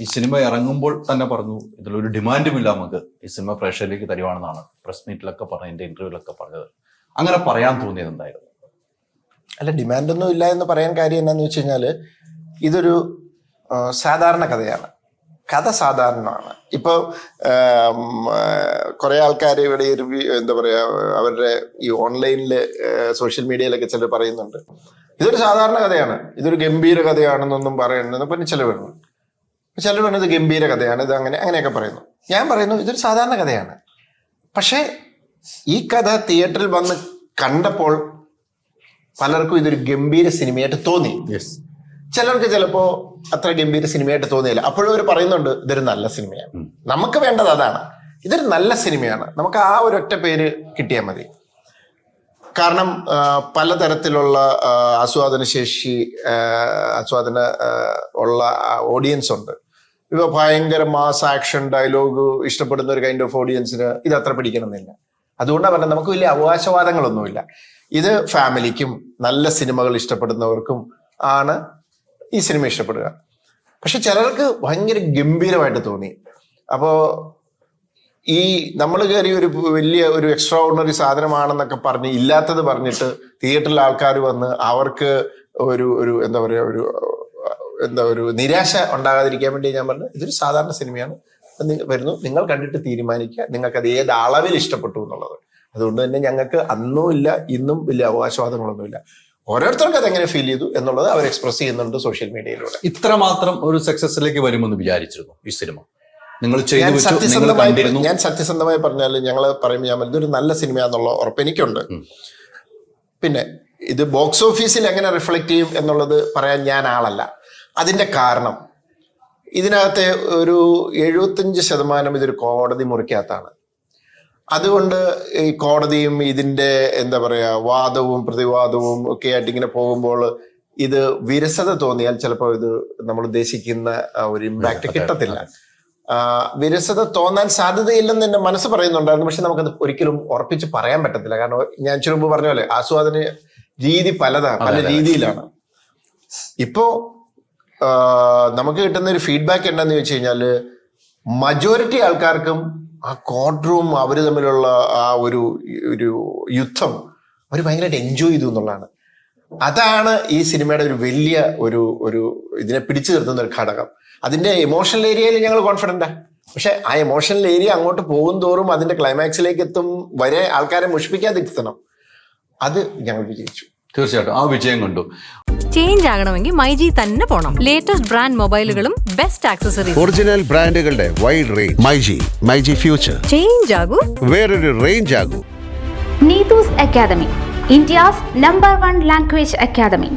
ഈ സിനിമ ഇറങ്ങുമ്പോൾ തന്നെ പറഞ്ഞു ഇതിലൊരു ഡിമാൻഡുമില്ല, നമുക്ക് ഈ സിനിമ പ്രേക്ഷകരിലേക്ക് തരുവാണെന്നാണ് പ്രസ് മീറ്റിലൊക്കെ പറഞ്ഞ, എൻ്റെ ഇന്റർവ്യൂലൊക്കെ പറഞ്ഞത്. അങ്ങനെ പറയാൻ തോന്നിയത് എന്തായിരുന്നു? അല്ല, ഡിമാൻഡൊന്നും ഇല്ല എന്ന് പറയാൻ കാര്യം എന്താണെന്ന് വെച്ച് കഴിഞ്ഞാൽ ഇതൊരു സാധാരണ കഥയാണ്. കഥ സാധാരണമാണ്. ഇപ്പോൾ കുറേ ആൾക്കാർ ഇവിടെ എന്താ പറയുക, അവരുടെ ഈ ഓൺലൈനിൽ സോഷ്യൽ മീഡിയയിലൊക്കെ ചിലർ പറയുന്നുണ്ട് ഇതൊരു സാധാരണ കഥയാണ്, ഇതൊരു ഗംഭീര കഥയാണെന്നൊന്നും പറയുന്നത്. പിന്നെ ചിലർ പറഞ്ഞു ഇത് ഗംഭീര കഥയാണ്, ഇത് അങ്ങനെയൊക്കെ പറയുന്നു. ഞാൻ പറയുന്നു ഇതൊരു സാധാരണ കഥയാണ്. പക്ഷേ ഈ കഥ തിയേറ്ററിൽ വന്ന് കണ്ടപ്പോൾ പലർക്കും ഇതൊരു ഗംഭീര സിനിമയായിട്ട് തോന്നി. ചിലർക്ക് ചിലപ്പോൾ അത്ര ഗംഭീര സിനിമയായിട്ട് തോന്നിയില്ല. അപ്പോഴും അവർ പറയുന്നുണ്ട് ഇതൊരു നല്ല സിനിമയാണ്. നമുക്ക് വേണ്ടത് അതാണ്, ഇതൊരു നല്ല സിനിമയാണ്. നമുക്ക് ആ ഒരൊറ്റ പേര് കിട്ടിയാൽ മതി. കാരണം പലതരത്തിലുള്ള ആസ്വാദന ഉള്ള ഓഡിയൻസ് ഉണ്ട്. ഇപ്പൊ ഭയങ്കര മാസ് ആക്ഷൻ ഡയലോഗ് ഇഷ്ടപ്പെടുന്ന ഒരു കൈൻഡ് ഓഫ് ഓഡിയൻസിന് ഇത് അത്ര പിടിക്കണമെന്നില്ല. അതുകൊണ്ടാണ് പറഞ്ഞത് നമുക്ക് വലിയ അവകാശവാദങ്ങളൊന്നുമില്ല. ഇത് ഫാമിലിക്കും നല്ല സിനിമകൾ ഇഷ്ടപ്പെടുന്നവർക്കും ആണ് ഈ സിനിമ ഇഷ്ടപ്പെടുക. പക്ഷെ ചിലർക്ക് ഭയങ്കര ഗംഭീരമായിട്ട് തോന്നി. അപ്പോൾ ഈ നമ്മൾ കയറി ഒരു വലിയ ഒരു എക്സ്ട്രാ ഓർഡിനറി സാധനമാണെന്നൊക്കെ പറഞ്ഞ് ഇല്ലാത്തത് പറഞ്ഞിട്ട് തിയേറ്ററിൽ ആൾക്കാർ വന്ന് അവർക്ക് ഒരു എന്താ പറയുക ഒരു നിരാശ ഉണ്ടാകാതിരിക്കാൻ വേണ്ടി ഞാൻ പറഞ്ഞു ഇതൊരു സാധാരണ സിനിമയാണ്, വരുന്നു, നിങ്ങൾ കണ്ടിട്ട് തീരുമാനിക്കുക നിങ്ങൾക്കത് ഏത് അളവിൽ ഇഷ്ടപ്പെട്ടു എന്നുള്ളത്. അതുകൊണ്ട് തന്നെ ഞങ്ങൾക്ക് അന്നും ഇല്ല ഇന്നും വലിയ അവകാശവാദങ്ങളൊന്നുമില്ല. ഓരോരുത്തർക്കും അതെങ്ങനെ ഫീൽ ചെയ്തു എന്നുള്ളത് അവർ എക്സ്പ്രസ് ചെയ്യുന്നുണ്ട് സോഷ്യൽ മീഡിയയിലൂടെ. ഇത്രമാത്രം ഒരു സക്സസിലേക്ക് വരുമെന്ന് വിചാരിച്ചിരുന്നു ഈ സിനിമ? ഞാൻ സത്യസന്ധമായി പറഞ്ഞാൽ ഞങ്ങൾ പറയുമ്പോൾ ഞാൻ ഇതൊരു നല്ല സിനിമയാന്നുള്ള ഉറപ്പ് എനിക്കുണ്ട്. പിന്നെ ഇത് ബോക്സ് ഓഫീസിൽ എങ്ങനെ റിഫ്ലക്ട് ചെയ്യും എന്നുള്ളത് പറയാൻ ഞാൻ ആളല്ല. അതിന്റെ കാരണം ഇതിനകത്തെ ഒരു 75% ഇതൊരു കോടതി മുറിക്കകത്താണ്. അതുകൊണ്ട് ഈ കോടതിയും ഇതിന്റെ എന്താ പറയാ വാദവും പ്രതിവാദവും ഒക്കെ ആയിട്ട് ഇങ്ങനെ പോകുമ്പോൾ ഇത് വിരസത തോന്നിയാൽ ചിലപ്പോൾ ഇത് നമ്മൾ ഉദ്ദേശിക്കുന്ന ഒരു ഇമ്പാക്ട് കിട്ടത്തില്ല. വിരസത തോന്നാൻ സാധ്യതയില്ലെന്ന് എന്റെ മനസ്സ് പറയുന്നുണ്ടായിരുന്നു. പക്ഷെ നമുക്കത് ഒരിക്കലും ഉറപ്പിച്ച് പറയാൻ പറ്റത്തില്ല. കാരണം ഞാൻ ചുരുമ്പ് പറഞ്ഞ പോലെ ആസ്വാദന രീതി പല രീതിയിലാണ്. ഇപ്പോ നമുക്ക് കിട്ടുന്ന ഒരു ഫീഡ്ബാക്ക് എന്താന്ന് ചോദിച്ചു കഴിഞ്ഞാല് മജോറിറ്റി ആൾക്കാർക്കും ആ കോർട്ട് റൂം അവർ തമ്മിലുള്ള ആ ഒരു യുദ്ധം അവർ ഭയങ്കരമായിട്ട് എൻജോയ് ചെയ്തു എന്നുള്ളതാണ്. അതാണ് ഈ സിനിമയുടെ ഒരു വലിയ ഒരു ഇതിനെ പിടിച്ചു നിർത്തുന്ന ഒരു ഘടകം. അതിന്റെ എമോഷണൽ ഏരിയയിൽ ഞങ്ങൾ കോൺഫിഡന്റാ. പക്ഷെ ആ എമോഷണൽ ഏരിയ അങ്ങോട്ട് പോകും തോറും അതിന്റെ ക്ലൈമാക്സിലേക്ക് എത്തും വരെ ആൾക്കാരെ മുഷിപ്പിക്കാതിരുത്തണം. അത് ഞങ്ങൾ വിജയിച്ചു. തീർച്ചയായിട്ടും ആ വിജയം കണ്ടു. ചേഞ്ച് ആകണമെങ്കിൽ മൈജി തന്നെ പോണം. ലേറ്റസ്റ്റ് ബ്രാൻഡ് മൊബൈലുകളും ബെസ്റ്റ് ആക്സസറീസ്, ഒറിജിനൽ ബ്രാൻഡുകളുടെ wide range. MyG future. Change ആകൂ, വേറൊരു റേഞ്ച് ആകൂ. Neetu's Academy, India's #1 language academy.